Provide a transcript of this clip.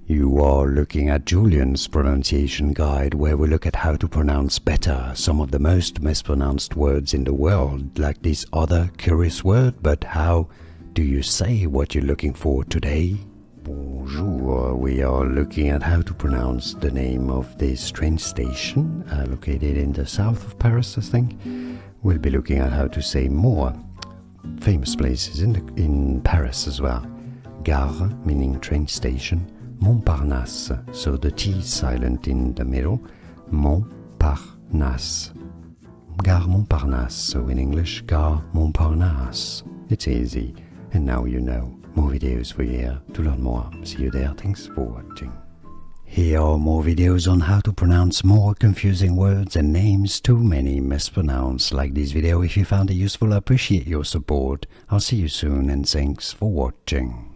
You are looking at Julian's pronunciation guide, where we look at how to pronounce better some of the most mispronounced words in the world, like this other curious word. But how do you say what you're looking for today? Bonjour, we are looking at how to pronounce the name of this train station located in the south of Paris, I think. We'll be looking at how to say more famous places in Paris as well. Gare, meaning train station. Montparnasse, so the T is silent in the middle. Montparnasse. Gare Montparnasse, so in English, Gare Montparnasse. It's easy, and now you know. More videos for you here to learn more. See you there. Thanks for watching. Here are more videos on how to pronounce more confusing words and names too many mispronounced. Like this video if you found it useful. I appreciate your support. I'll see you soon, and thanks for watching.